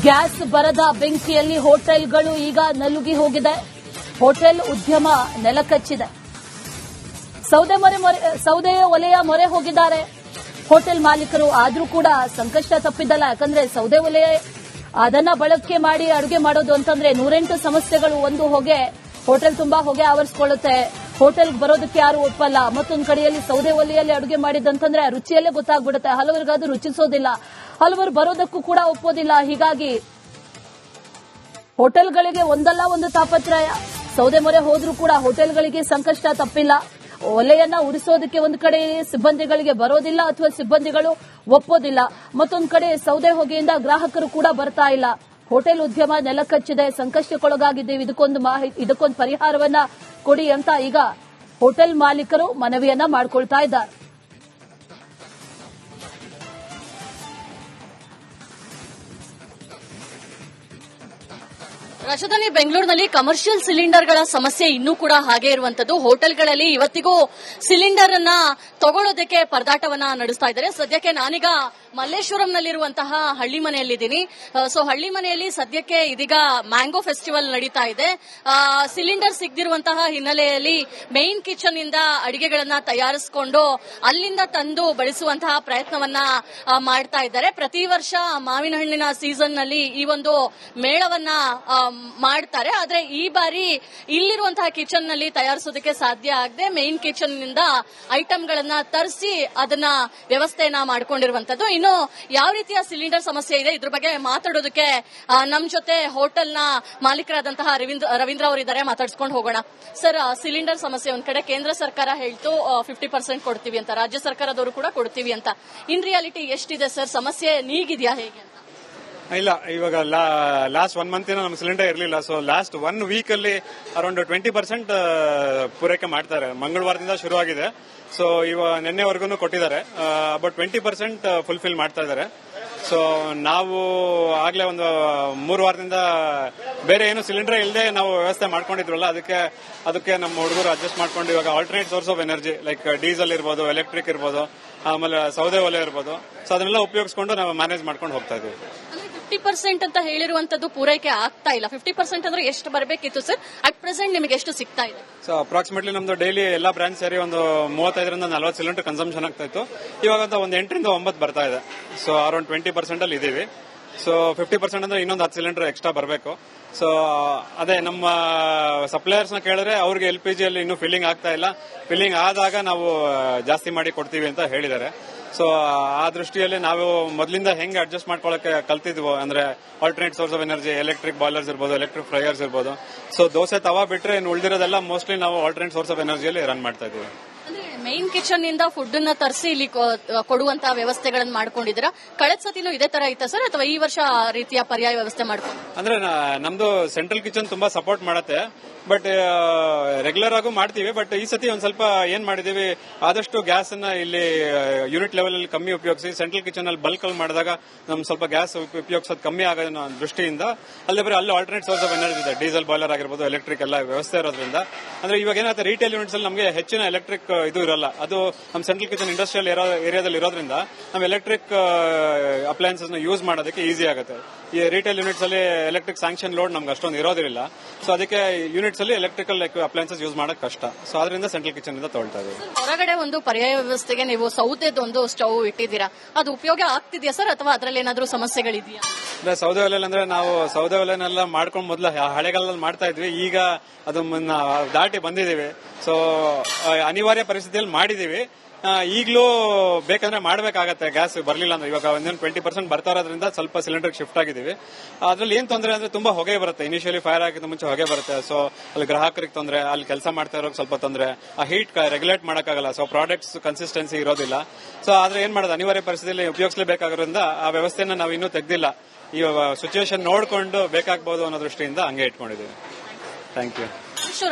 Gas ಬರದ ಬೆಂಕಿಯಲ್ಲಿ ಹೋಟೆಲ್ಗಳು ಈಗ ನಲುಗಿ ಹೋಗಿದೆ. ಹೋಟೆಲ್ ಉದ್ಯಮ ನೆಲಕಚ್ಚಿದೆ. ಸೌದೆ ಒಲೆಯ ಮೊರೆ ಹೋಗಿದ್ದಾರೆ ಹೋಟೆಲ್ ಮಾಲೀಕರು. ಆದ್ರೂ ಕೂಡ ಸಂಕಷ್ಟ ತಪ್ಪಿದ್ದಲ್ಲ. ಯಾಕಂದ್ರೆ ಸೌದೆ ಒಲೆ ಅದನ್ನ ಬಳಕೆ ಮಾಡಿ ಅಡುಗೆ ಮಾಡೋದು ಅಂತಂದ್ರೆ 108 ಸಮಸ್ಯೆಗಳು. ಒಂದು ಹೊಗೆ, ಹೋಟೆಲ್ ತುಂಬಾ ಹೊಗೆ ಆವರಿಸಿಕೊಳ್ಳುತ್ತೆ. ಹೋಟೆಲ್ಗೆ ಬರೋದಕ್ಕೆ ಯಾರು ಒಪ್ಪಲ್ಲ. ಮತ್ತೊಂದು ಕಡೆಯಲ್ಲಿ ಸೌದೆ ಒಲೆಯಲ್ಲಿ ಅಡುಗೆ ಮಾಡಿದಂತಂದ್ರೆ ರುಚಿಯಲ್ಲೇ ಗೊತ್ತಾಗ್ಬಿಡುತ್ತೆ. ಹಲವರಿಗದು ರುಚಿಸೋದಿಲ್ಲ, ಹಲವರು ಬರೋದಕ್ಕೂ ಕೂಡ ಒಪ್ಪೋದಿಲ್ಲ. ಹೀಗಾಗಿ ಹೋಟೆಲ್ಗಳಿಗೆ ಒಂದಲ್ಲ ಒಂದು ತಾಪತ್ರಯ. ಸೌದೆ ಮೊರೆ ಹೋದ್ರೂ ಕೂಡ ಹೋಟೆಲ್ಗಳಿಗೆ ಸಂಕಷ್ಟ ತಪ್ಪಿಲ್ಲ. ಒಲೆಯನ್ನ ಉರಿಸೋದಕ್ಕೆ ಒಂದು ಕಡೆ ಸಿಬ್ಬಂದಿಗಳಿಗೆ ಬರೋದಿಲ್ಲ ಅಥವಾ ಸಿಬ್ಬಂದಿಗಳು ಒಪ್ಪೋದಿಲ್ಲ. ಮತ್ತೊಂದು ಕಡೆ ಸೌದೆ ಹೊಗೆಯಿಂದ ಗ್ರಾಹಕರು ಕೂಡ ಬರ್ತಾ ಇಲ್ಲ. ಹೋಟೆಲ್ ಉದ್ಯಮ ನೆಲಕಚ್ಚಿದೆ, ಸಂಕಷ್ಟಕ್ಕೊಳಗಾಗಿದ್ದೇವೆ, ಇದಕ್ಕೊಂದು ಪರಿಹಾರವನ್ನ ಕೊಡಿ ಅಂತ ಈಗ ಹೋಟೆಲ್ ಮಾಲೀಕರು ಮನವಿಯನ್ನ ಮಾಡಿಕೊಳ್ತಾ ಇದ್ದಾರೆ. ರಾಜಧಾನಿ ಬೆಂಗಳೂರಿನಲ್ಲಿ ಕಮರ್ಷಿಯಲ್ ಸಿಲಿಂಡರ್ಗಳ ಸಮಸ್ಯೆ ಇನ್ನೂ ಕೂಡ ಹಾಗೆ ಇರುವಂತದ್ದು. ಹೋಟೆಲ್ಗಳಲ್ಲಿ ಇವತ್ತಿಗೂ ಸಿಲಿಂಡರ್ ಅನ್ನ ತಗೊಳ್ಳೋದಕ್ಕೆ ಪರದಾಟವನ್ನ ನಡೆಸ್ತಾ ಇದ್ದಾರೆ. ಸದ್ಯಕ್ಕೆ ನಾನೀಗ ಮಲ್ಲೇಶ್ವರಂನಲ್ಲಿರುವಂತಹ ಹಳ್ಳಿ ಮನೆಯಲ್ಲಿದ್ದೀನಿ. ಸೊ ಹಳ್ಳಿ ಮನೆಯಲ್ಲಿ ಸದ್ಯಕ್ಕೆ ಇದೀಗ ಮ್ಯಾಂಗೋ ಫೆಸ್ಟಿವಲ್ ನಡೀತಾ ಇದೆ. ಸಿಲಿಂಡರ್ ಸಿಗದಿರುವಂತಹ ಹಿನ್ನೆಲೆಯಲ್ಲಿ ಮೇನ್ ಕಿಚನ್ ಇಂದ ಅಡಿಗೆಗಳನ್ನ ತಯಾರಿಸಿಕೊಂಡು ಅಲ್ಲಿಂದ ತಂದು ಬಳಸುವಂತಹ ಪ್ರಯತ್ನವನ್ನ ಮಾಡ್ತಾ ಇದ್ದಾರೆ. ಪ್ರತಿ ವರ್ಷ ಮಾವಿನ ಹಣ್ಣಿನ ಸೀಸನ್ ನಲ್ಲಿ ಈ ಒಂದು ಮೇಳವನ್ನ ಮಾಡ್ತಾರೆ. ಆದ್ರೆ ಈ ಬಾರಿ ಇಲ್ಲಿರುವಂತಹ ಕಿಚನ್ ನಲ್ಲಿ ತಯಾರಿಸೋದಕ್ಕೆ ಸಾಧ್ಯ ಆಗದೆ ಮೇನ್ ಕಿಚನ್ ನಿಂದ ಐಟಂಗಳನ್ನ ತರಿಸಿ ಅದನ್ನ ವ್ಯವಸ್ಥೆಯನ್ನ ಮಾಡ್ಕೊಂಡಿರುವಂತದ್ದು. ಇನ್ನು ಯಾವ ರೀತಿಯ ಸಿಲಿಂಡರ್ ಸಮಸ್ಯೆ ಇದೆ ಇದ್ರ ಬಗ್ಗೆ ಮಾತಾಡೋದಕ್ಕೆ ನಮ್ ಜೊತೆ ಹೋಟೆಲ್ ನ ಮಾಲೀಕರಾದಂತಹ ರವೀಂದ್ರ ಅವರಿದ್ದಾರೆ. ಮಾತಾಡ್ಸ್ಕೊಂಡು ಹೋಗೋಣ. ಸರ್, ಸಿಲಿಂಡರ್ ಸಮಸ್ಯೆ ಒಂದ್ ಕಡೆ ಕೇಂದ್ರ ಸರ್ಕಾರ ಹೇಳ್ತು 50% ಕೊಡ್ತೀವಿ ಅಂತ, ರಾಜ್ಯ ಸರ್ಕಾರದವರು ಕೂಡ ಕೊಡ್ತೀವಿ ಅಂತ. ಇನ್ ರಿಯಾಲಿಟಿ ಎಷ್ಟಿದೆ ಸರ್? ಸಮಸ್ಯೆ ನೀಗಿದ್ಯಾ ಹೇಗೆ ಅಂತ? ಇಲ್ಲ, ಇವಾಗ ಲಾಸ್ಟ್ 1 ಮಂತ್ ನಮ್ಮ ಸಿಲಿಂಡರ್ ಇರಲಿಲ್ಲ. ಸೊ ಲಾಸ್ಟ್ 1 ವೀಕ್ ಅಲ್ಲಿ ಅರೌಂಡ್ 20% ಪೂರೈಕೆ ಮಾಡ್ತಾರೆ. ಮಂಗಳವಾರದಿಂದ ಶುರು ಆಗಿದೆ. ಸೊ ಇವಾಗ ನಿನ್ನೆವರೆಗೂ ಕೊಟ್ಟಿದ್ದಾರೆ. ಅಬೌಟ್ 20% ಫುಲ್ಫಿಲ್ ಮಾಡ್ತಾ ಇದ್ದಾರೆ. ಸೊ ನಾವು ಆಗ್ಲೇ ಒಂದು 3 ವಾರದಿಂದ ಬೇರೆ ಏನು ಸಿಲಿಂಡರ್ ಇಲ್ಲದೆ ನಾವು ವ್ಯವಸ್ಥೆ ಮಾಡ್ಕೊಂಡಿದ್ವಲ್ಲ, ಅದಕ್ಕೆ ನಮ್ಮ ಹುಡುಗರು ಅಡ್ಜಸ್ಟ್ ಮಾಡ್ಕೊಂಡು ಇವಾಗ alternate source of energy like diesel ಇರ್ಬೋದು, ಎಲೆಕ್ಟ್ರಿಕ್ ಇರ್ಬೋದು, ಆಮೇಲೆ ಸೌದೆ ಒಲೆ ಇರ್ಬೋದು, ಸೊ ಅದನ್ನೆಲ್ಲ ಉಪಯೋಗಿಸ್ಕೊಂಡು ನಾವು ಮ್ಯಾನೇಜ್ ಮಾಡ್ಕೊಂಡು ಹೋಗ್ತಾ ಇದೀವಿ. 50% ಅಂತ ಹೇಳಿರುವಂತದ್ದು ಪೂರೈಕೆ ಆಗ್ತಾ ಇಲ್ಲ. 50% ಅಂದ್ರೆ ಎಷ್ಟು ಬರಬೇಕಿತ್ತು ಸರ್? ಅಟ್ ಪ್ರೆಸೆಂಟ್ ನಿಮಗೆ ಎಷ್ಟು ಸಿಗ್ತಾ ಇದೆ? ಸೊ ಅಪ್ರಾಕ್ಸಿಮೇಟ್ಲಿ ನಮ್ದು ಡೈಲಿ ಎಲ್ಲಾ ಬ್ರಾಂಚ್ ಸೇರಿ ಒಂದು 35ರಿಂದ 40 ಸಿಲಿಂಡರ್ ಕನ್ಸಂಪ್ಷನ್ ಆಗ್ತಾ ಇತ್ತು. ಇವಾಗ ಒಂದು 8ರಿಂದ 9 ಬರ್ತಾ ಇದೆ. ಸೊ ಅರೌಂಡ್ 20% ಅಲ್ಲಿ ಇದೀವಿ. ಸೊ 50% ಅಂದ್ರೆ ಇನ್ನೊಂದು 10 ಸಿಲಿಂಡರ್ ಎಕ್ಸ್ಟ್ರಾ ಬರಬೇಕು. ಸೊ ಅದೇ ನಮ್ಮ ಸಪ್ಲೈಯರ್ಸ್ ನ ಕೇಳಿದ್ರೆ ಅವ್ರಿಗೆ LPG ಅಲ್ಲಿ ಇನ್ನೂ ಫಿಲ್ಲಿಂಗ್ ಆಗ್ತಾ ಇಲ್ಲ. ಫಿಲ್ಲಿಂಗ್ ಆದಾಗ ನಾವು ಜಾಸ್ತಿ ಮಾಡಿ ಕೊಡ್ತೀವಿ ಅಂತ ಹೇಳಿದ್ದಾರೆ. ಸೊ ಆ ದೃಷ್ಟಿಯಲ್ಲಿ ನಾವು ಮೊದಲಿಂದ ಹೆಂಗೆ ಅಡ್ಜಸ್ಟ್ ಮಾಡ್ಕೊಳ್ಳೋಕೆ ಕಲ್ತಿದ್ವು ಅಂದ್ರೆ alternate source of energy, electric boilers ಇರ್ಬೋದು, ಎಲೆಕ್ಟ್ರಿಕ್ ಫ್ರೈಯರ್ಸ್ ಇರ್ಬೋದು. ಸೊ ದೋಸೆ ತವಾ ಬಿಟ್ರೆ ಇನ್ನು ಉಳಿದಿರೋದೆಲ್ಲ ಮೋಸ್ಟ್ಲಿ ನಾವು ಆಲ್ಟರ್ನೇಟ್ ಸೋರ್ಸ್ ಆಫ್ ಎನರ್ಜಿಯಲ್ಲಿ ರನ್ ಮಾಡ್ತಾ ಇದೀವಿ. ಮೈನ್ ಕಿಚನ್ ಇಂದ ಫುಡ್ ಅನ್ನ ತರಿಸಿ ಇಲ್ಲಿ ಕೊಡುವಂತಹ ವ್ಯವಸ್ಥೆಗಳನ್ನು ಮಾಡ್ಕೊಂಡಿದ್ದೀರಾ? ಕಳೆದ ಸತಿನೂ ಇದೇ ತರ ಇತ್ತ ಸರ್, ಅಥವಾ ಈ ವರ್ಷ ರೀತಿಯ ಪರ್ಯಾಯ ವ್ಯವಸ್ಥೆ ಮಾಡ್ಕೊಂಡು? ಅಂದ್ರೆ ನಮ್ದು ಸೆಂಟ್ರಲ್ ಕಿಚನ್ ತುಂಬಾ ಸಪೋರ್ಟ್ ಮಾಡುತ್ತೆ. ಬಟ್ ರೆಗ್ಯುಲರ್ ಆಗೂ ಮಾಡ್ತೀವಿ. ಬಟ್ ಈ ಸತಿ ಒಂದ್ ಸ್ವಲ್ಪ ಏನ್ ಮಾಡಿದೀವಿ, ಆದಷ್ಟು ಗ್ಯಾಸ್ ಅನ್ನ ಇಲ್ಲಿ ಯೂನಿಟ್ ಲೆವೆಲ್ ಅಲ್ಲಿ ಕಮ್ಮಿ ಉಪಯೋಗಿಸಿ ಸೆಂಟ್ರಲ್ ಕಿಚನ್ ಅಲ್ಲಿ ಬಲ್ಕ್ ಅಲ್ಲಿ ಮಾಡಿದಾಗ ನಮ್ ಸ್ವಲ್ಪ ಗ್ಯಾಸ್ ಉಪಯೋಗಿಸೋದು ಕಮ್ಮಿ ಆಗೋದು ದೃಷ್ಟಿಯಿಂದ ಅಲ್ಲಿ ಆಲ್ಟರ್ನೇಟ್ ಸೋರ್ಸ್ ಆಫ್ ಎನರ್ಜಿ ಇದೆ. ಡೀಸೆಲ್ ಬಾಯ್ಲರ್ ಆಗಿರ್ಬೋದು, ಎಲೆಕ್ಟ್ರಿಕ್ ಎಲ್ಲ ವ್ಯವಸ್ಥೆ ಇರೋದ್ರಿಂದ ಅಂದ್ರೆ ಇವಾಗ ಏನಾಗುತ್ತೆ, ರಿಟೇಲ್ ಯೂನಿಟ್ಸ್ ಅಲ್ಲಿ ನಮಗೆ ಹೆಚ್ಚಿನ ಎಲೆಕ್ಟ್ರಿಕ್ ಇದು ಇರಲ್ಲ. ಅದು ನಮ್ಮ ಸೆಂಟ್ರಲ್ ಕಿಚನ್ ಇಂಡಸ್ಟ್ರಿಯಲ್ ಏರಿಯಾದಲ್ಲಿ ಇರೋದ್ರಿಂದ ನಮ್ಮ ಎಲೆಕ್ಟ್ರಿಕ್ ಅಪ್ಲಯನ್ಸಸ್ ನ ಯೂಸ್ ಮಾಡೋದಕ್ಕೆ ಈಸಿ ಆಗುತ್ತೆ. ಈ ರಿಟೇಲ್ ಯೂನಿಟ್ಸ್ ಅಲ್ಲಿ ಎಲೆಕ್ಟ್ರಿಕ್ ಸ್ಯಾಂಕ್ಷನ್ ಲೋಡ್ ನಮ್ಗೆ ಅಷ್ಟೊಂದು ಇರೋದಿಲ್ಲ. ಸೊ ಅದಕ್ಕೆ ಯೂನಿಟ್ಸ್ ಅಲ್ಲಿ ಎಲೆಕ್ಟ್ರಿಕಲ್ ಅಪ್ಲಯನ್ಸಸ್ ಯೂಸ್ ಮಾಡೋಕೆ ಕಷ್ಟ. ಸೊ ಅದರಿಂದ ಸೆಂಟ್ರಲ್ ಕಿಚನ್ ಇಂದ ತಗೊಳ್ತಾ ಇದೀವಿ. ಹೊರಗಡೆ ಒಂದು ಪರ್ಯಾಯ ವ್ಯವಸ್ಥೆಗೆ ನೀವು ಸೌದೆದು ಒಂದು ಸ್ಟವ್ ಇಟ್ಟಿದ್ದೀರಾ, ಅದು ಉಪಯೋಗ ಆಗ್ತಿದೆಯಾ ಸರ್, ಅಥವಾ ಅದರಲ್ಲಿ ಏನಾದ್ರೂ ಸಮಸ್ಯೆಗಳಿದೆಯಾ? ಸೌದೆ ಒಲೆ ಅಂದ್ರೆ ನಾವು ಸೌದೆ ಒಲೆನೆಲ್ಲ ಮಾಡ್ಕೊಂಡು ಮೊದಲು ಹಳೆಗಾಲದಲ್ಲಿ ಮಾಡ್ತಾ ಇದ್ವಿ. ಈಗ ಅದನ್ನ ದಾಟಿ ಬಂದಿದ್ದೀವಿ. ಸೊ ಅನಿವಾರ್ಯ ಪರಿಸ್ಥಿತಿಯಲ್ಲಿ ಮಾಡಿದೀವಿ. ಈಗಲೂ ಬೇಕಂದ್ರೆ ಮಾಡಬೇಕಾಗತ್ತೆ. ಗ್ಯಾಸ್ ಬರಲಿಲ್ಲ ಅಂದ್ರೆ ಇವಾಗ 20% ಬರ್ತಾ ಇರೋದ್ರಿಂದ ಸ್ವಲ್ಪ ಸಿಲಿಂಡರ್ ಶಿಫ್ಟ್ ಆಗಿದ್ದೀವಿ. ಅದ್ರಲ್ಲಿ ಏನ್ ತೊಂದರೆ ಅಂದ್ರೆ ತುಂಬಾ ಹೊಗೆ ಬರುತ್ತೆ. ಇನಿಷಿಯಲಿ ಫೈರ್ ಆಗಿದ್ದ ಮುಂಚೆ ಹೊಗೆ ಬರುತ್ತೆ. ಸೊ ಅಲ್ಲಿ ಗ್ರಾಹಕರಿಗೆ ತೊಂದರೆ, ಅಲ್ಲಿ ಕೆಲಸ ಮಾಡ್ತಾ ಇರೋಕೆ ಸ್ವಲ್ಪ ತೊಂದರೆ. ಆ ಹೀಟ್ ರೆಗ್ಯುಲೇಟ್ ಮಾಡೋಕ್ಕಾಗಲ್ಲ. ಸೊ ಪ್ರಾಡಕ್ಟ್ಸ್ ಕನ್ಸಿಸ್ಟೆನ್ಸಿ ಇರೋದಿಲ್ಲ. ಸೊ ಆದ್ರೆ ಏನ್ ಮಾಡೋದು, ಅನಿವಾರ್ಯ ಪರಿಸ್ಥಿತಿಯಲ್ಲಿ ಉಪಯೋಗಿಸಲೇಬೇಕಾಗೋದ್ರಿಂದ ಆ ವ್ಯವಸ್ಥೆನ ನಾವು ಇನ್ನೂ ತೆಗ್ದಿಲ್ಲ. ಈ ಸಿಚುವೇಶನ್ ನೋಡಿಕೊಂಡು ಬೇಕಾಗಬಹುದು ಅನ್ನೋ ದೃಷ್ಟಿಯಿಂದ ಹಂಗೆ ಇಟ್ಕೊಂಡಿದ್ದೀವಿ. Thank you.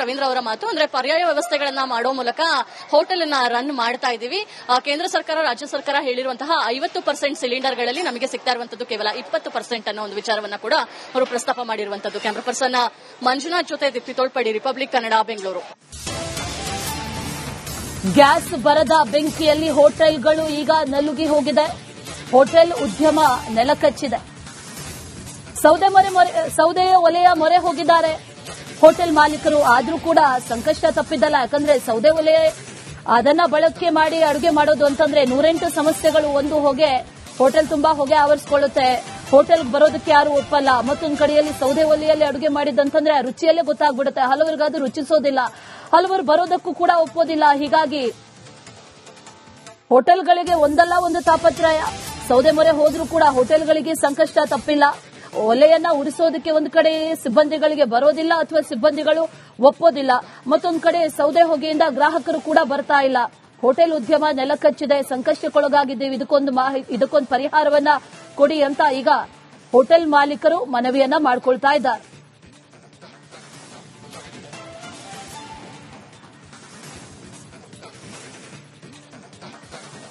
ರವೀಂದ್ರ ಅವರ ಮಾತು. ಅಂದ್ರೆ ಪರ್ಯಾಯ ವ್ಯವಸ್ಥೆಗಳನ್ನ ಮಾಡೋ ಮೂಲಕ ಹೋಟೆಲ್ ಅನ್ನ ರನ್ ಮಾಡ್ತಾ ಇದೀವಿ. ಕೇಂದ್ರ ಸರ್ಕಾರ, ರಾಜ್ಯ ಸರ್ಕಾರ ಹೇಳಿರುವಂತಹ 50% ಸಿಲಿಂಡರ್ಗಳಲ್ಲಿ ನಮಗೆ ಸಿಗ್ತಾ ಇರುವಂತದ್ದು ಕೇವಲ 20% ಅನ್ನೋ ಒಂದು ವಿಚಾರವನ್ನ ಕೂಡ ಅವರು ಪ್ರಸ್ತಾಪ ಮಾಡಿರುವಂತದ್ದು. ಕ್ಯಾಮರಾ ಪರ್ಸನ್ ಮಂಜುನಾಥ್ ಜೊತೆ ದೀಪ್ತಿ ತೋಳ್ಪಡಿ, ರಿಪಬ್ಲಿಕ್ ಕನ್ನಡ, ಬೆಂಗಳೂರು. ಗ್ಯಾಸ್ ಬರದ ಬೆಂಕಿಯಲ್ಲಿ ಹೋಟೆಲ್ಗಳು ಈಗ ನಲುಗಿ ಹೋಗಿದೆ. ಹೋಟೆಲ್ ಉದ್ಯಮ ನೆಲಕಚ್ಚಿದೆ. ಸೌದೆ ಒಲೆಯ ಮೊರೆ ಹೋಗಿದ್ದಾರೆ ಹೋಟೆಲ್ ಮಾಲೀಕರು. ಆದ್ರೂ ಕೂಡ ಸಂಕಷ್ಟ ತಪ್ಪಿದ್ದಲ್ಲ. ಯಾಕಂದ್ರೆ ಸೌದೆ ಒಲೆ ಅದನ್ನ ಬಳಕೆ ಮಾಡಿ ಅಡುಗೆ ಮಾಡೋದು ಅಂತಂದ್ರೆ 108 ಸಮಸ್ಯೆಗಳು. ಒಂದು ಹೊಗೆ, ಹೋಟೆಲ್ ತುಂಬಾ ಹೊಗೆ ಆವರಿಸಿಕೊಳ್ಳುತ್ತೆ. ಹೋಟೆಲ್ಗೆ ಬರೋದಕ್ಕೆ ಯಾರು ಒಪ್ಪಲ್ಲ. ಮತ್ತೊಂದು ಕಡೆಯಲ್ಲಿ ಸೌದೆ ಒಲೆಯಲ್ಲಿ ಅಡುಗೆ ಮಾಡಿದಂತಂದ್ರೆ ರುಚಿಯಲ್ಲೇ ಗೊತ್ತಾಗ್ಬಿಡುತ್ತೆ. ಹಲವರಿಗದು ರುಚಿಸೋದಿಲ್ಲ, ಹಲವರು ಬರೋದಕ್ಕೂ ಕೂಡ ಒಪ್ಪೋದಿಲ್ಲ. ಹೀಗಾಗಿ ಹೋಟೆಲ್ಗಳಿಗೆ ಒಂದಲ್ಲ ಒಂದು ತಾಪತ್ರಯ. ಸೌದೆ ಮೊರೆ ಹೋದ್ರೂ ಕೂಡ ಹೋಟೆಲ್ಗಳಿಗೆ ಸಂಕಷ್ಟ ತಪ್ಪಿಲ್ಲ. ಒಲೆಯನ್ನ ಉರಿಸೋದಕ್ಕೆ ಒಂದು ಕಡೆ ಸಿಬ್ಬಂದಿಗಳಿಗೆ ಬರೋದಿಲ್ಲ ಅಥವಾ ಸಿಬ್ಬಂದಿಗಳು ಒಪ್ಪೋದಿಲ್ಲ. ಮತ್ತೊಂದು ಕಡೆ ಸೌದೆ ಹೊಗೆಯಿಂದ ಗ್ರಾಹಕರು ಕೂಡ ಬರ್ತಾ ಇಲ್ಲ. ಹೋಟೆಲ್ ಉದ್ಯಮ ನೆಲಕಚ್ಚಿದೆ, ಸಂಕಷ್ಟಕ್ಕೊಳಗಾಗಿದ್ದೀವಿ, ಇದಕ್ಕೊಂದು ಪರಿಹಾರವನ್ನ ಕೊಡಿ ಅಂತ ಈಗ ಹೋಟೆಲ್ ಮಾಲೀಕರು ಮನವಿಯನ್ನ ಮಾಡಿಕೊಳ್ತಾ ಇದ್ದಾರೆ.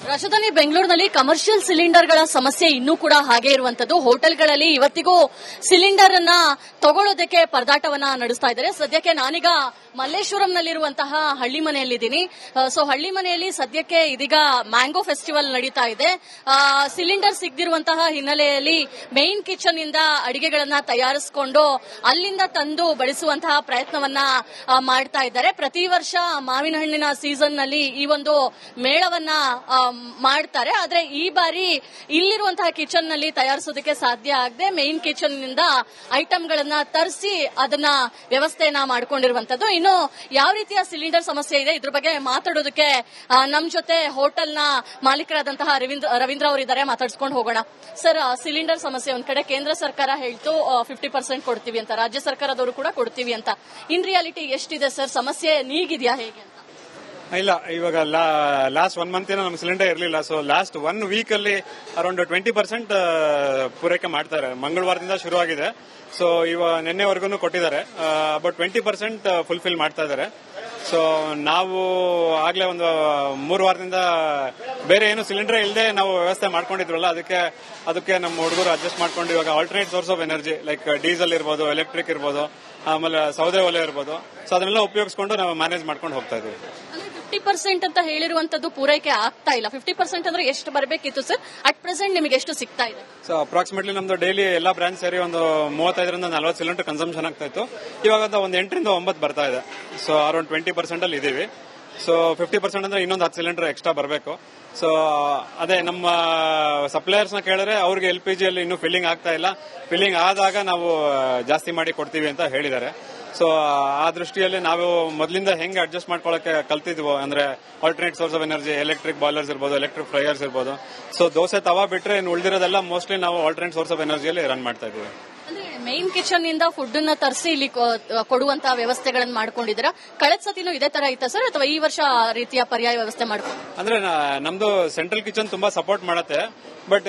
ರಾಜಧಾನಿ ಬೆಂಗಳೂರಿನಲ್ಲಿ ಕಮರ್ಷಿಯಲ್ ಸಿಲಿಂಡರ್ಗಳ ಸಮಸ್ಯೆ ಇನ್ನೂ ಕೂಡ ಹಾಗೆ ಇರುವಂತದ್ದು. ಹೋಟೆಲ್ಗಳಲ್ಲಿ ಇವತ್ತಿಗೂ ಸಿಲಿಂಡರ್ ಅನ್ನ ತಗೊಳ್ಳೋದಕ್ಕೆ ಪರದಾಟವನ್ನ ನಡೆಸ್ತಾ ಇದ್ದಾರೆ. ಸದ್ಯಕ್ಕೆ ನಾನೀಗ ಮಲ್ಲೇಶ್ವರಂನಲ್ಲಿರುವಂತಹ ಹಳ್ಳಿ ಮನೆಯಲ್ಲಿದ್ದೀನಿ. ಸೊ ಹಳ್ಳಿ ಮನೆಯಲ್ಲಿ ಸದ್ಯಕ್ಕೆ ಇದೀಗ ಮ್ಯಾಂಗೋ ಫೆಸ್ಟಿವಲ್ ನಡೀತಾ ಇದೆ. ಸಿಲಿಂಡರ್ ಸಿಗದಿರುವಂತಹ ಹಿನ್ನೆಲೆಯಲ್ಲಿ ಮೇನ್ ಕಿಚನ್ ಇಂದ ಅಡಿಗೆಗಳನ್ನ ತಯಾರಿಸಿಕೊಂಡು ಅಲ್ಲಿಂದ ತಂದು ಬಡಿಸುವಂತಹ ಪ್ರಯತ್ನವನ್ನ ಮಾಡ್ತಾ ಇದ್ದಾರೆ. ಪ್ರತಿ ವರ್ಷ ಮಾವಿನ ಹಣ್ಣಿನ ಸೀಸನ್ ನಲ್ಲಿ ಈ ಒಂದು ಮೇಳವನ್ನ ಮಾಡ್ತಾರೆ. ಆದ್ರೆ ಈ ಬಾರಿ ಇಲ್ಲಿರುವಂತಹ ಕಿಚನ್ ನಲ್ಲಿ ತಯಾರಿಸೋದಕ್ಕೆ ಸಾಧ್ಯ ಆಗದೆ ಮೇನ್ ಕಿಚನ್ ನಿಂದ ಐಟಂಗಳನ್ನ ತರಿಸಿ ಅದನ್ನ ವ್ಯವಸ್ಥೆಯನ್ನ ಮಾಡ್ಕೊಂಡಿರುವಂತದ್ದು. ಇನ್ನು ಯಾವ ರೀತಿಯ ಸಿಲಿಂಡರ್ ಸಮಸ್ಯೆ ಇದೆ ಇದ್ರ ಬಗ್ಗೆ ಮಾತಾಡೋದಕ್ಕೆ ನಮ್ ಜೊತೆ ಹೋಟೆಲ್ನ ಮಾಲೀಕರಾದಂತಹ ರವೀಂದ್ರ ಅವರಿದ್ದಾರೆ. ಮಾತಾಡ್ಸ್ಕೊಂಡು ಹೋಗೋಣ. ಸರ್, ಸಿಲಿಂಡರ್ ಸಮಸ್ಯೆ ಒಂದ್ ಕಡೆ ಕೇಂದ್ರ ಸರ್ಕಾರ ಹೇಳ್ತು 50% ಕೊಡ್ತೀವಿ ಅಂತ, ರಾಜ್ಯ ಸರ್ಕಾರದವರು ಕೂಡ ಕೊಡ್ತೀವಿ ಅಂತ. ಇನ್ ರಿಯಾಲಿಟಿ ಎಷ್ಟಿದೆ ಸರ್? ಸಮಸ್ಯೆ ನೀಗಿದ್ಯಾ ಹೇಗೆ ಅಂತ? ಇಲ್ಲ, ಇವಾಗ ಲಾಸ್ಟ್ 1 ಮಂತ್ ನಮ್ಗೆ ಸಿಲಿಂಡರ್ ಇರಲಿಲ್ಲ. ಸೊ ಲಾಸ್ಟ್ 1 ವೀಕ್ ಅಲ್ಲಿ ಅರೌಂಡ್ 20% ಪೂರೈಕೆ ಮಾಡ್ತಾರೆ. ಮಂಗಳವಾರದಿಂದ ಶುರು ಆಗಿದೆ. ಸೊ ಇವಾಗ ನಿನ್ನೆವರೆಗೂ ಕೊಟ್ಟಿದ್ದಾರೆ. ಅಬೌಟ್ 20% ಫುಲ್ಫಿಲ್ ಮಾಡ್ತಾ ಇದ್ದಾರೆ. ಸೊ ನಾವು ಆಗ್ಲೇ ಒಂದು 3 ವಾರದಿಂದ ಬೇರೆ ಏನು ಸಿಲಿಂಡರ್ ಇಲ್ಲದೆ ನಾವು ವ್ಯವಸ್ಥೆ ಮಾಡ್ಕೊಂಡಿದ್ವಲ್ಲ, ಅದಕ್ಕೆ ನಮ್ಮ ಹುಡುಗರು ಅಡ್ಜಸ್ಟ್ ಮಾಡ್ಕೊಂಡು ಇವಾಗ alternate source of energy like diesel ಇರ್ಬೋದು, ಎಲೆಕ್ಟ್ರಿಕ್ ಇರ್ಬೋದು, ಆಮೇಲೆ ಸೌದೆ ಒಲೆ ಇರ್ಬೋದು. ಸೊ ಅದನ್ನೆಲ್ಲ ಉಪಯೋಗಿಸ್ಕೊಂಡು ನಾವು ಮ್ಯಾನೇಜ್ ಮಾಡ್ಕೊಂಡು ಹೋಗ್ತಾ ಇದ್ದೀವಿ. 50% ಅಂತ ಹೇಳಿರುವಂತದ್ದು ಪೂರೈಕೆ ಆಗ್ತಾ ಇಲ್ಲ. 50% ಅಂದ್ರೆ ಎಷ್ಟು ಬರಬೇಕಿತ್ತು ಸರ್? ಅಟ್ ಪ್ರೆಸೆಂಟ್ ನಿಮಗೆ ಎಷ್ಟು ಸಿಗ್ತಾ ಇದೆ? ಸೊ ಅಪ್ರಾಕ್ಸಿಮೇಟ್ಲಿ ನಮ್ದು ಡೈಲಿ ಎಲ್ಲಾ ಬ್ರಾಂಚ್ ಸೇರಿ ಒಂದು 35ರಿಂದ 40 ಸಿಲಿಂಡರ್ ಕನ್ಸಂಪ್ಷನ್ ಆಗ್ತಾ ಇತ್ತು. ಇವಾಗ ಒಂದು 8ರಿಂದ 9 ಬರ್ತಾ ಇದೆ. ಸೊ ಅರೌಂಡ್ 20% ಅಲ್ಲಿ ಇದೀವಿ. ಸೊ 50% ಅಂದ್ರೆ ಇನ್ನೊಂದು 10 ಸಿಲಿಂಡರ್ ಎಕ್ಸ್ಟ್ರಾ ಬರಬೇಕು. ಸೊ ಅದೇ ನಮ್ಮ ಸಪ್ಲೈಯರ್ಸ್ ನ ಕೇಳಿದ್ರೆ ಅವ್ರಿಗೆ LPG ಅಲ್ಲಿ ಇನ್ನೂ ಫಿಲ್ಲಿಂಗ್ ಆಗ್ತಾ ಇಲ್ಲ. ಫಿಲ್ಲಿಂಗ್ ಆದಾಗ ನಾವು ಜಾಸ್ತಿ ಮಾಡಿ ಕೊಡ್ತೀವಿ ಅಂತ ಹೇಳಿದ್ದಾರೆ. ಸೊ ಆ ದೃಷ್ಟಿಯಲ್ಲಿ ನಾವು ಮೊದಲಿಂದ ಹೆಂಗೆ ಅಡ್ಜಸ್ಟ್ ಮಾಡ್ಕೊಳ್ಳೋಕೆ ಕಲ್ತಿದ್ವು ಅಂದ್ರೆ alternate source of energy, electric boilers ಇರ್ಬೋದು, ಎಲೆಕ್ಟ್ರಿಕ್ ಫ್ರೈಯರ್ಸ್ ಇರ್ಬೋದು. ಸೊ ದೋಸೆ ತವಾ ಬಿಟ್ರೆ ಇನ್ನು ಉಳಿದಿರೋದೆಲ್ಲ ಮೋಸ್ಟ್ಲಿ ನಾವು ಆಲ್ಟರ್ನೇಟ್ ಸೋರ್ಸ್ ಆಫ್ ಎನರ್ಜಿಯಲ್ಲಿ ರನ್ ಮಾಡ್ತಾ ಇದೀವಿ. ಮೇನ್ ಕಿಚನ್ ಇಂದ ಫುಡ್ ಅನ್ನ ತರಿಸಿ ಇಲ್ಲಿ ಕೊಡುವಂತಹ ವ್ಯವಸ್ಥೆಗಳನ್ನು ಮಾಡ್ಕೊಂಡಿದ್ದೀರಾ? ಕಳೆದ ಸತಿನೂ ಇದೇ ತರ ಇತ್ತಾ ಸರ್, ಅಥವಾ ಈ ವರ್ಷ ರೀತಿಯ ಪರ್ಯಾಯ ವ್ಯವಸ್ಥೆ ಮಾಡ್ಕೊಂಡು? ಅಂದ್ರೆ ನಮ್ದು ಸೆಂಟ್ರಲ್ ಕಿಚನ್ ತುಂಬಾ ಸಪೋರ್ಟ್ ಮಾಡತ್ತೆ. ಬಟ್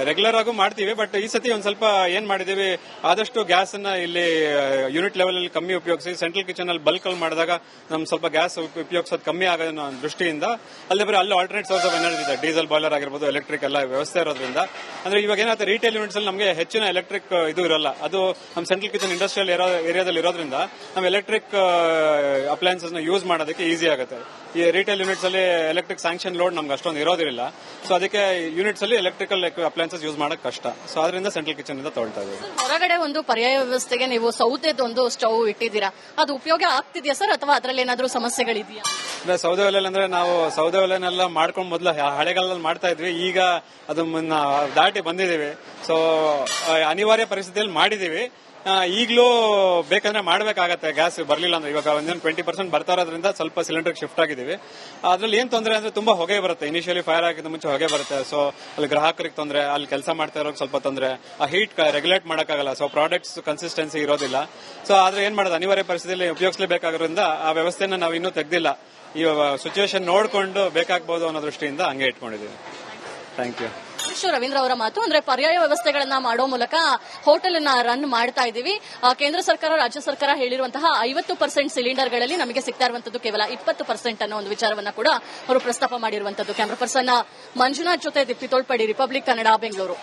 ರೆಗ್ಯುಲರ್ ಆಗೂ ಮಾಡ್ತೀವಿ. ಬಟ್ ಈ ಸತಿ ಒಂದ್ ಸ್ವಲ್ಪ ಏನ್ ಮಾಡಿದೀವಿ, ಆದಷ್ಟು ಗ್ಯಾಸ್ ಅನ್ನ ಇಲ್ಲಿ ಯೂನಿಟ್ ಲೆವೆಲ್ ಅಲ್ಲಿ ಕಮ್ಮಿ ಉಪಯೋಗಿಸಿ ಸೆಂಟ್ರಲ್ ಕಿಚನ್ ಅಲ್ಲಿ ಬಲ್ಕ್ ಅಲ್ಲಿ ಮಾಡಿದಾಗ ನಮ್ ಸ್ವಲ್ಪ ಗ್ಯಾಸ್ ಉಪಯೋಗಿಸೋದು ಕಮ್ಮಿ ಆಗೋದನ್ನ ದೃಷ್ಟಿಯಿಂದ ಅಲ್ಲಿ ಆಲ್ಟರ್ನೇಟ್ ಸೋರ್ಸ್ ಆಫ್ ಎನರ್ಜಿ ಇದೆ. ಡೀಸೆಲ್ ಬಾಯ್ಲರ್ ಆಗಿರ್ಬೋದು, ಎಲೆಕ್ಟ್ರಿಕ್ ಎಲ್ಲ ವ್ಯವಸ್ಥೆ ಇರೋದ್ರಿಂದ ಅಂದ್ರೆ ಇವಾಗ ಏನಾಗುತ್ತೆ, ರಿಟೇಲ್ ಯೂನಿಟ್ಸ್ ಅಲ್ಲಿ ನಮಗೆ ಹೆಚ್ಚಿನ ಎಲೆಕ್ಟ್ರಿಕ್ ಇದು ಇರಲ್ಲ. ಅದು ನಮ್ಮ ಸೆಂಟ್ರಲ್ ಕಿಚನ್ ಇಂಡಸ್ಟ್ರಿಯಲ್ ಏರಿಯಾದಲ್ಲಿ ಇರೋದ್ರಿಂದ ನಾವು ಎಲೆಕ್ಟ್ರಿಕ್ ಅಪ್ಲಯನ್ಸಸ್ ನ ಯೂಸ್ ಮಾಡೋದಕ್ಕೆ ಈಸಿ ಆಗುತ್ತೆ. ಈ ರಿಟೇಲ್ ಯೂನಿಟ್ಸ್ ಅಲ್ಲಿ ಎಲೆಕ್ಟ್ರಿಕ್ ಸ್ಯಾಂಕ್ಷನ್ ಲೋಡ್ ನಮ್ಗೆ ಅಷ್ಟೊಂದು ಇರೋದಿಲ್ಲ. ಸೊ ಅದಕ್ಕೆ ಯೂನಿಟ್ಸ್ ಅಲ್ಲಿ ಎಲೆಕ್ಟ್ರಿಕಲ್ ಅಪ್ಲಯನ್ಸಸ್ ಯೂಸ್ ಮಾಡಕ್ ಕಷ್ಟ. ಸೊ ಅದರಿಂದ ಸೆಂಟ್ರಲ್ ಕಿಚನ್ ಇಂದ ತಗೊಳ್ತಾ ಇದ್ದೀವಿ. ಹೊರಗಡೆ ಒಂದು ಪರ್ಯಾಯ ವ್ಯವಸ್ಥೆಗೆ ನೀವು ಸೌದೆದೊಂದು ಸ್ಟವ್ ಇಟ್ಟಿದ್ದೀರಾ, ಅದು ಉಪಯೋಗ ಆಗ್ತಿದೆಯಾ ಸರ್, ಅಥವಾ ಅದರಲ್ಲಿ ಏನಾದರೂ ಸಮಸ್ಯೆಗಳಿದೆಯಾ? ಅಂದ್ರೆ ಸೌದೆ ಒಲೆಯಲ್ಲಿ ಅಂದ್ರೆ ನಾವು ಸೌದೆ ಒಲೆನೆಲ್ಲ ಮಾಡ್ಕೊಂಡು ಮೊದಲು ಹಳೆಗಾಲದಲ್ಲಿ ಮಾಡ್ತಾ ಇದ್ವಿ. ಈಗ ಅದು ದಾಟಿ ಬಂದಿದ್ದೀವಿ. ಸೊ ಅನಿವಾರ್ಯ ಪರಿಸ್ಥಿತಿಯಲ್ಲಿ ಮಾಡಿದೀವಿ. ಈಗಲೂ ಬೇಕಂದ್ರೆ ಮಾಡಬೇಕಾಗತ್ತೆ, ಗ್ಯಾಸ್ ಬರಲಿಲ್ಲ ಅಂದ್ರೆ. ಇವಾಗ 20% ಬರ್ತಾ ಇರೋದ್ರಿಂದ ಸ್ವಲ್ಪ ಸಿಲಿಂಡರ್ ಶಿಫ್ಟ್ ಆಗಿದ್ದೀವಿ. ಅದ್ರಲ್ಲಿ ಏನ್ ತೊಂದರೆ ಅಂದ್ರೆ ತುಂಬಾ ಹೊಗೆ ಬರುತ್ತೆ. ಇನಿಷಿಯಲಿ ಫೈರ್ ಆಗಿದ್ದ ಮುಂಚೆ ಹೊಗೆ ಬರುತ್ತೆ. ಸೊ ಅಲ್ಲಿ ಗ್ರಾಹಕರಿಗೆ ತೊಂದರೆ, ಅಲ್ಲಿ ಕೆಲಸ ಮಾಡ್ತಾ ಇರೋಕೆ ಸ್ವಲ್ಪ ತೊಂದರೆ. ಆ ಹೀಟ್ ರೆಗ್ಯುಲೇಟ್ ಮಾಡೋಕ್ಕಾಗಲ್ಲ. ಸೊ ಪ್ರಾಡಕ್ಟ್ಸ್ ಕನ್ಸಿಸ್ಟೆನ್ಸಿ ಇರೋದಿಲ್ಲ. ಸೊ ಆದ್ರೆ ಏನ್ ಮಾಡೋದು, ಅನಿವಾರ್ಯ ಪರಿಸ್ಥಿತಿಯಲ್ಲಿ ಉಪಯೋಗಿಸಲೇಬೇಕಾಗೋದ್ರಿಂದ ಆ ವ್ಯವಸ್ಥೆನ ನಾವು ಇನ್ನೂ ತೆಗ್ದಿಲ್ಲ. ಈ ಸಿಚುವೇಶನ್ ನೋಡ್ಕೊಂಡು ಬೇಕಾಗಬಹುದು ಅನ್ನೋ ದೃಷ್ಟಿಯಿಂದ ಹಂಗೆ ಇಟ್ಕೊಂಡಿದ್ದೀವಿ. Thank you. ರವೀಂದ್ರ ಅವರ ಮಾತು. ಅಂದ್ರೆ ಪರ್ಯಾಯ ವ್ಯವಸ್ಥೆಗಳನ್ನ ಮಾಡೋ ಮೂಲಕ ಹೋಟೆಲ್ ಅನ್ನ ರನ್ ಮಾಡ್ತಾ ಇದೀವಿ. ಕೇಂದ್ರ ಸರ್ಕಾರ, ರಾಜ್ಯ ಸರ್ಕಾರ ಹೇಳಿರುವಂತಹ 50% ಸಿಲಿಂಡರ್ಗಳಲ್ಲಿ ನಮಗೆ ಸಿಗ್ತಾ ಇರುವಂತದ್ದು ಕೇವಲ 20% ಅನ್ನೋ ಒಂದು ವಿಚಾರವನ್ನ ಕೂಡ ಅವರು ಪ್ರಸ್ತಾಪ ಮಾಡಿರುವಂತದ್ದು. ಕ್ಯಾಮರಾ ಪರ್ಸನ್ ಮಂಜುನಾಥ್ ಜೊತೆ ದೀಪ್ತಿ ತೋಳ್ಪಡಿ, ರಿಪಬ್ಲಿಕ್ ಕನ್ನಡ, ಬೆಂಗಳೂರು.